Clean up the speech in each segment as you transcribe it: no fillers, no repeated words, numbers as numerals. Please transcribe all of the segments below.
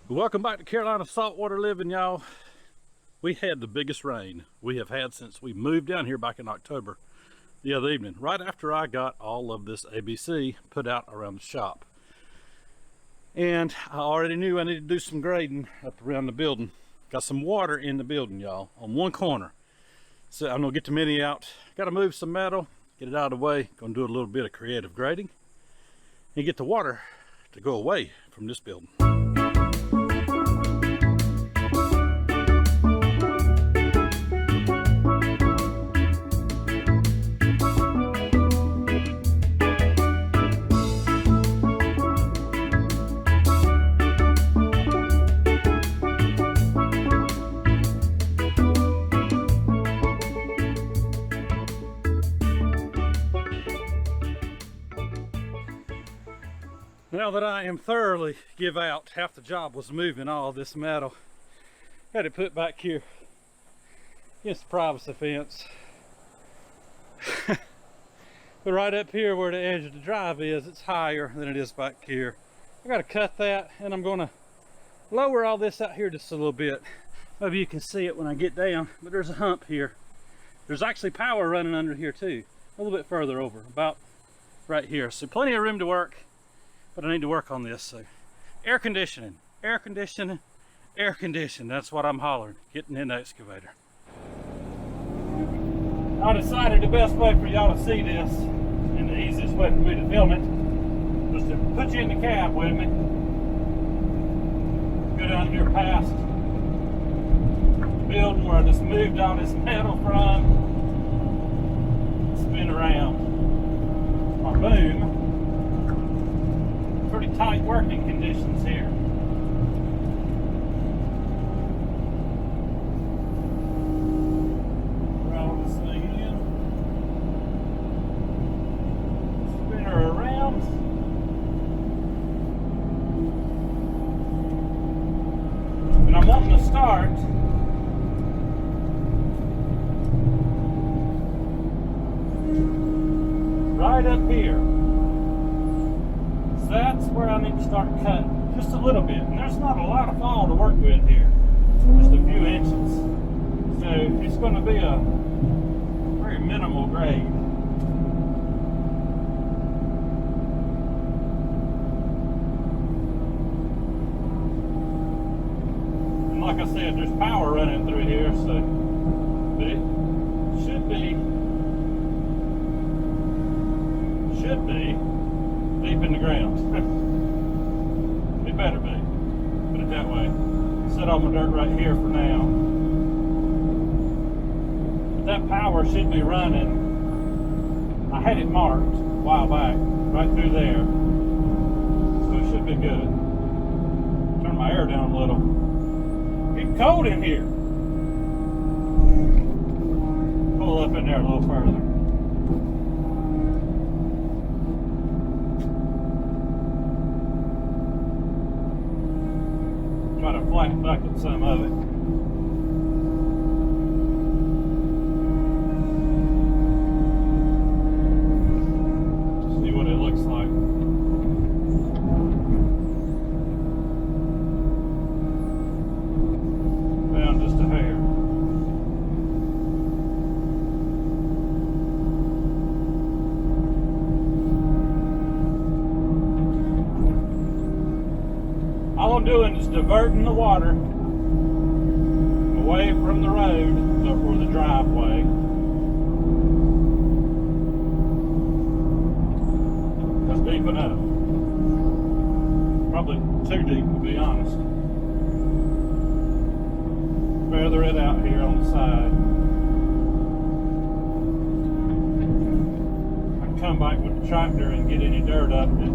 Welcome back to Carolina Saltwater Living, y'all. We had the biggest rain we have had since we moved down here back in October the other evening, right after I got all of this ABC put out around the shop. And I already knew I needed to do some grading up around the building. Got some water in the building, y'all, on one corner. So I'm gonna get the mini out. Gotta move some metal, get it out of the way. Gonna do a little bit of creative grading and get the water to go away from this building. Now that I am thoroughly give out, half the job was moving all this metal. Had it put back here against the privacy fence. But right up here where the edge of the drive is, it's higher than it is back here. I gotta cut that, and I'm gonna lower all this out here just a little bit. Maybe you can see it when I get down, but there's a hump here. There's actually power running under here too, a little bit further over, about right here. So plenty of room to work. But I need to work on this. So air conditioning, air conditioning, air conditioning. That's what I'm hollering, getting in the excavator. I decided the best way for y'all to see this, and the easiest way for me to film it, was to put you in the cab with me. Go down here past the building where I just moved all this metal from. Spin around our boom. Pretty tight working conditions here. Roll this thing in. Spin her around. And I'm wanting to start right up here. That's where I need to start cutting just a little bit, and there's not a lot of fall to work with here, just a few inches, so it's going to be a very minimal grade. And like I said, there's power running through here, so but it should be deep in the ground. It better be. Put it that way. Set all my dirt right here for now. But that power should be running. I had it marked a while back, right through there. So it should be good. Turn my air down a little. It's cold in here. Pull up in there a little further. Try to flat bucket some of it. See what it looks like. Down just a hair. All I'm doing is diverting the water away from the road or the driveway. That's deep enough. Probably too deep, to be honest. Feather it out here on the side. I can come back with the tractor and get any dirt up that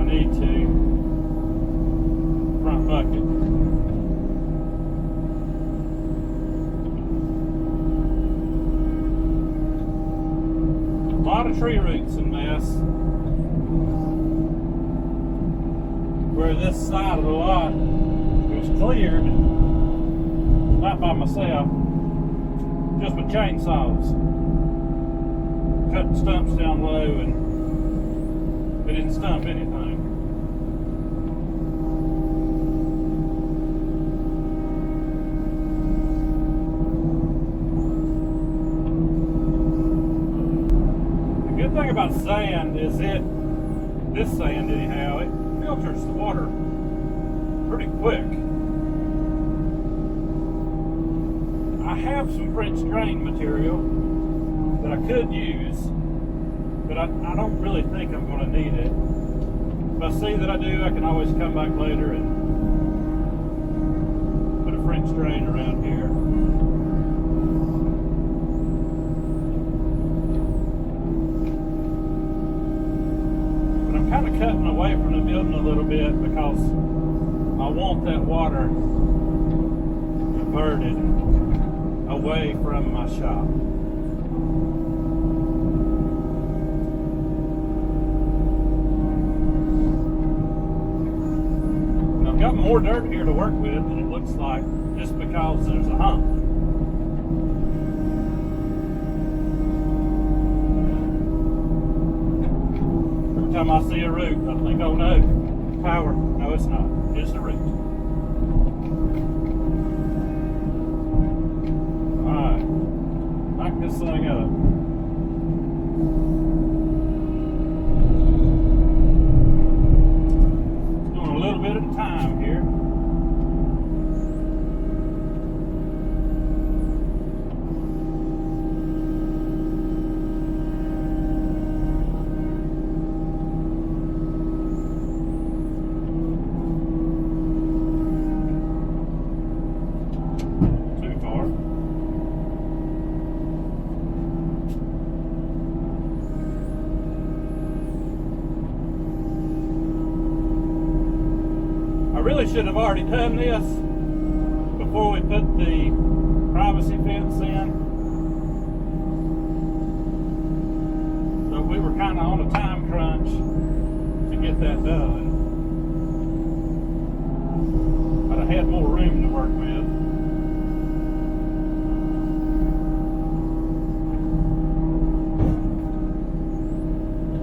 I need to. Front bucket. A lot of tree roots in this. Where this side of the lot was cleared, not by myself, just with chainsaws. Cut the stumps down low and they didn't stump anything. about sand is this sand anyhow, it filters the water pretty quick. I have some French drain material that I could use, but I don't really think I'm going to need it. If I see that I do, I can always come back later and put a French drain around here. But I'm kind of cutting away from the building a little bit because I want that water diverted away from my shop. And I've got more dirt here to work with than it looks like, just because there's a hump. Every time I see a root, I think, oh no, power. No, it's not. It's a root. Alright, knock this thing up. Just doing a little bit at a time here. I really should have already done this before we put the privacy fence in. So we were kind of on a time crunch to get that done. But I had more room to work with.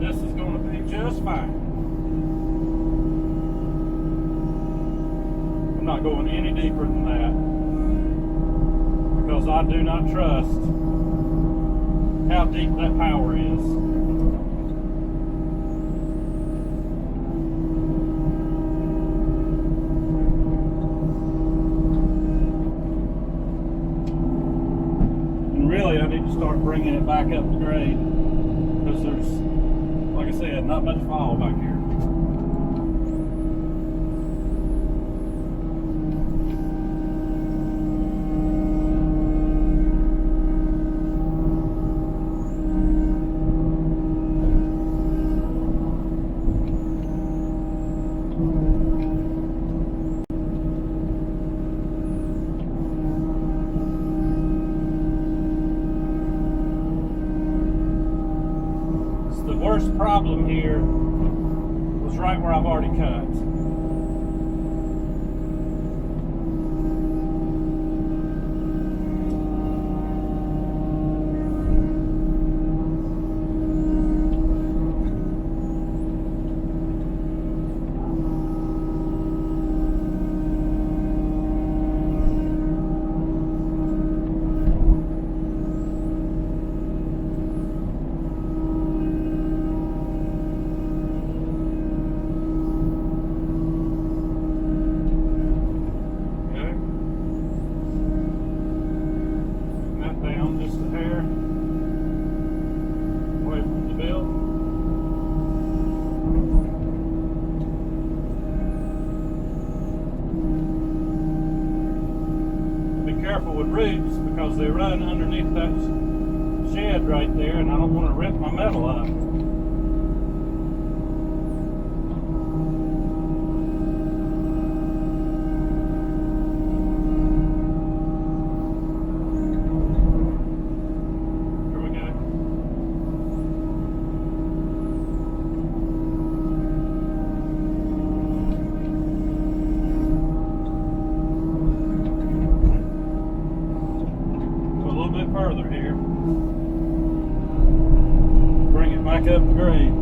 This is going to be just fine. Not going any deeper than that because I do not trust how deep that power is. And really I need to start bringing it back up to grade because there's, like I said, not much fall back here. The worst problem here was right where I've already cut. Careful with roots because they run underneath that shed right there, and I don't want to rip my metal up. Here we go. Further here, bring it back up to grade.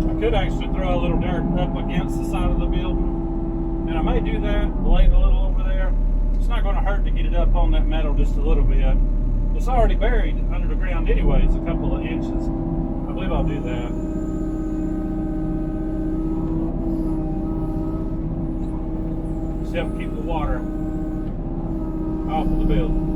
I could actually throw a little dirt up against the side of the building, and I may do that, lay it a little over there. It's not going to hurt to get it up on that metal just a little bit. It's already buried under the ground anyways, a couple of inches. I believe I'll do that. Just help keep the water off of the building.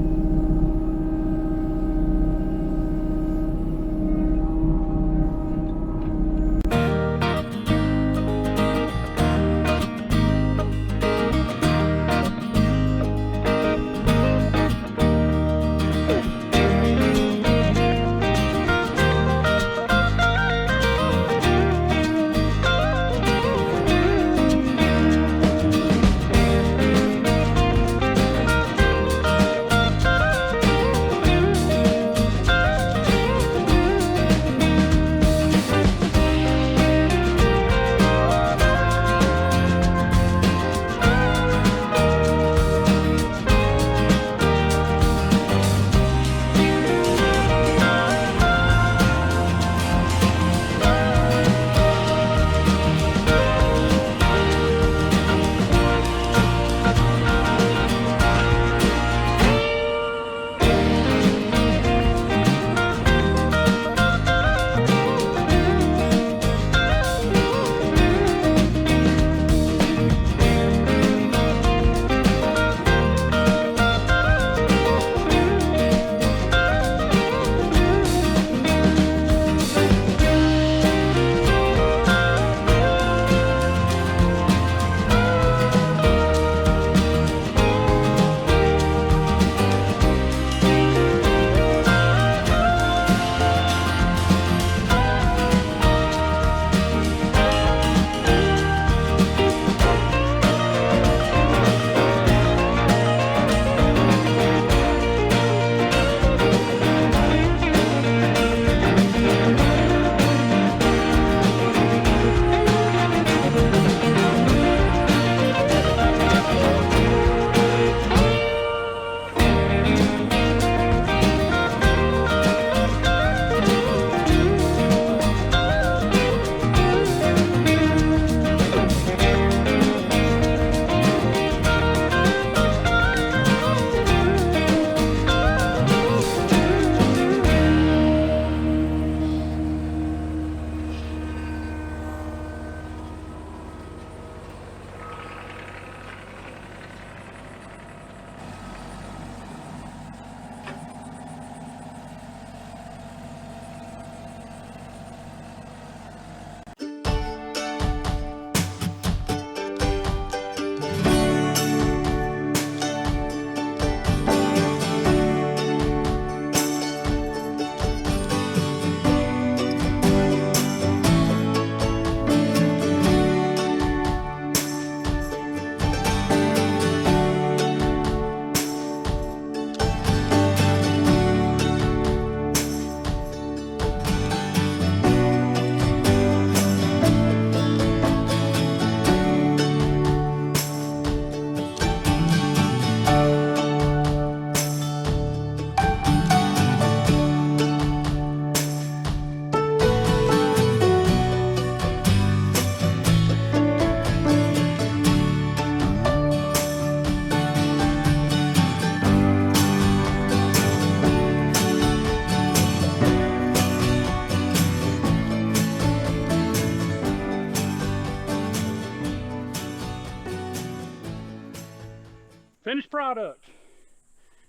Finished product.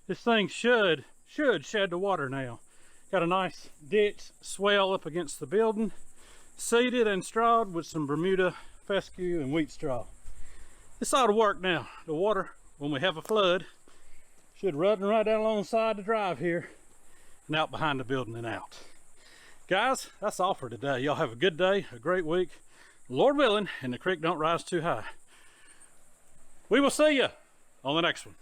This thing should shed the water now. Got a nice ditch swell up against the building, seeded and strawed with some Bermuda fescue and wheat straw. This ought to work now. The water, when we have a flood, should run right down alongside the drive here and out behind the building and out. Guys, that's all for today. Y'all have a good day, a great week, Lord willing, and the creek don't rise too high. We will see you on the next one.